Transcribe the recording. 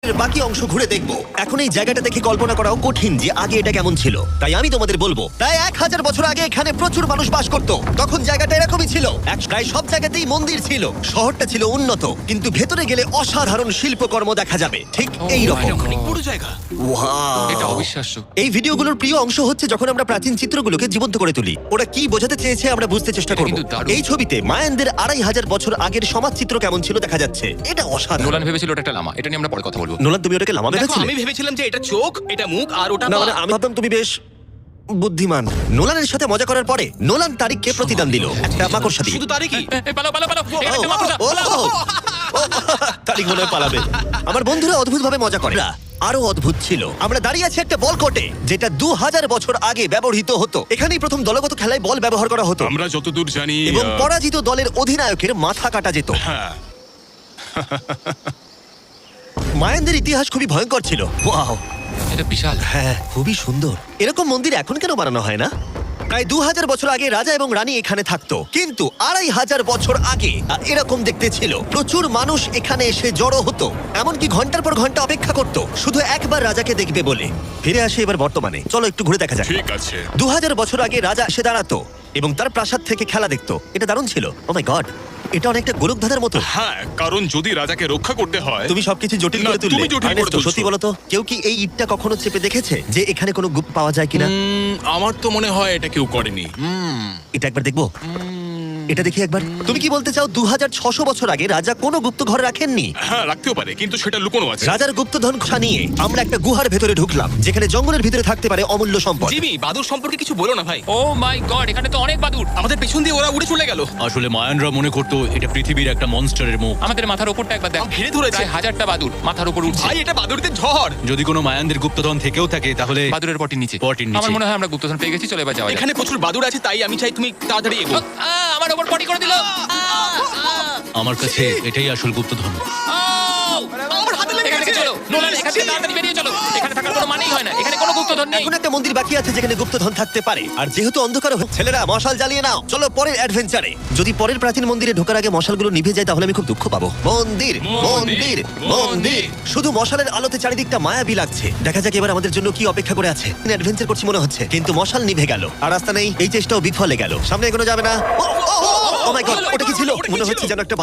এর বাকি অংশ ঘুরে দেখব। এখন এই জায়গাটা দেখে কল্পনা করাও কঠিন যে আগে এটা কেমন ছিল, তাই আমি তোমাদের বলবো প্রায় 1000 বছর আগে এখানে প্রচুর মানুষ বাস করত। তখন জায়গাটা এরকমই ছিল, প্রায় সব জায়গাতেই মন্দির ছিল, শহরটা ছিল উন্নত, কিন্তু ভেতরে গেলে অসাধারণ শিল্পকর্ম দেখা যাবে ঠিক এই রকম। অনেক বড় জায়গা। এটা অবিশ্বাস্য। এই ভিডিওগুলোর প্রিয় অংশ হচ্ছে যখন আমরা প্রাচীন চিত্রগুলোকে জীবন্ত করে তুলি। ওরা কি বোঝাতে চেয়েছে আমরা বুঝতে চেষ্টা এটা করব। কিন্তু দারুণ। এই ছবিতে মায়ানদের 2500 বছর আগের সমাজ চিত্র কেমন ছিল দেখা যাচ্ছে। এটা অসাধারণ। নোলান ভেবেছিল ওটা একটা লামা, এটা নিয়ে আমরা পরে কথা বলবো। নোলান, তুমি ওটাকে লামা দেখো ভেবেছিলে? আমি ভেবেছিলাম যে এটা চোখ, এটা মুখ আর ওটা না পা। মানে আমি ভাবতাম তুমি বেশ বুদ্ধিমান। নোলানের সাথে মজা করার পরে নোলান তারিখকে প্রতিদান দিল একটা মাকড়সা দিয়ে। শুধু তারই কি? পালাও পালাও পালাও, এখানে একটা মাকড়সা, পালাও। তারিখ মনে হয় পালাবে। আমার বন্ধুরা অদ্ভুত ভাবে মজা করে। আরো অদ্ভুত ছিল, আমরা দাঁড়িয়ে আছি একটা বল কোর্টে যেটা 2000 বছর আগে ব্যবহৃত হতো। এখানেই প্রথম দলগত খেলায় বল ব্যবহার করা হতো আমরা যতদূর জানি এবং পরাজিত দলের অধিনায়কের মাথা কাটা যেত। হ্যাঁ, মায়ানদের ইতিহাস খুবই ভয়ঙ্কর ছিল। ওয়াও, এটা বিশাল। হ্যাঁ খুবই সুন্দর। এরকম মন্দির এখন কেন বানানো হয় না? প্রায় 2000 বছর আগে রাজা এবং রানী এখানে থাকতো, কিন্তু 2500 বছর আগে এরকম দেখতে ছিল। প্রচুর মানুষ এখানে এসে জড়ো হতো, এমনকি ঘন্টার পর ঘন্টা অপেক্ষা করতো শুধু একবার রাজাকে দেখবে বলে। ফিরে আসে এবার বর্তমানে, চলো একটু ঘুরে দেখা যাক। ঠিক আছে। 2000 বছর আগে রাজা এসে দাঁড়াতো এবং তার প্রাসাদ থেকে খেলা দেখতো। এটা দারুণ ছিল। ও মাই গড, এটা অনেকটা গোলকধাঁধার মতো। হ্যাঁ, কারণ যদি রাজাকে রক্ষা করতে হয় তুমি সবকিছু জটিল না, করে তুললে। তুমি জটিল করে আর্নেস্টো, তুলছো। সত্যি বলো তো, কেউ কি এই ইটটা কখনো চেপে দেখেছে যে এখানে কোনো গুপ্ত পাওয়া যায় কিনা? আমার তো মনে হয় এটা কেউ করেনি। এটা একবার দেখবো। এটা দেখি একবার। তুমি কি বলতে চাও 2600 বছর আগে রাজা কোনো গুপ্ত ঘর রাখেননি? হ্যাঁ, রাখতেও পারে, কিন্তু সেটা লুকোনো আছে। রাজার গুপ্তধন খোঁজা নিয়ে আমরা একটা গুহার ভেতরে ঢুকলাম, যেখানে জঙ্গলের ভিতরে থাকতে পারে অমূল্য সম্পদ। জিমি, বাদুর সম্পর্কে কিছু বলো না ভাই। ও মাই গড, এখানে তো অনেক বাদুড়। আমাদের পেছন দিয়ে ওরা উড়ে চলে গেল। আসলে মায়ানরা মনে করতো এটা পৃথিবীর একটা মনস্টারের মুখ। আমাদের মাথার উপরটা একবার দেখ, ঘিরে ধরেছে। প্রায় 1000টা বাদুড় মাথার উপর উঠছে। ভাই এটা বাদুড়দের ঝড়। যদি কোনো মায়ানদের গুপ্তধন থেকেও থাকে তাহলে বাদুড়ের পটির নিচে। পটির নিচে। আমার মনে হয় আমরা গুপ্তধন পেয়ে গেছি, চলে এবার যাওয়া যাক। এখানে প্রচুর বাদুড় আছে, তাই আমি চাই তুমি তাড়াতাড়ি এগো। আমার উপর পটি করে দিল। আমার কাছে এটাই আসল গুপ্তধন। আমার হাতে লেগে এখান থেকে গেছে। চলো নোলান, এখান থেকে তাড়াতাড়ি বেরিয়ে চলো। এখানে থাকার কোনো মানেই হয় না, এখানে কোনো গুপ্তধন নেই। এখন একটা মন্দির বাকি আছে যেখানে গুপ্তধন থাকতে পারে, আর যেহেতু অন্ধকার ছেলেরা মশাল জ্বালিয়ে নাও। চলো পরের অ্যাডভেঞ্চারে। যদি পরের প্রাচীন মন্দিরে ঢোকার আগে মশালগুলো নিভে যায় তাহলে আমি খুব দুঃখ পাবো। মন্দির মন্দির মন্দির, শুধু মশালের আলোতে চারিদিকটা মায়াবী লাগছে। দেখা যাক এবার আমাদের জন্য কি অপেক্ষা করে আছে। অ্যাডভেঞ্চার করছি মনে হচ্ছে, কিন্তু মশাল নিভে গেল আর রাস্তা নেই। এই চেষ্টাও বিফলে গেল, সামনে এগোনো যাবে না। ও মাই গড, ওটা কি ছিল? মনে হচ্ছে যেন একটা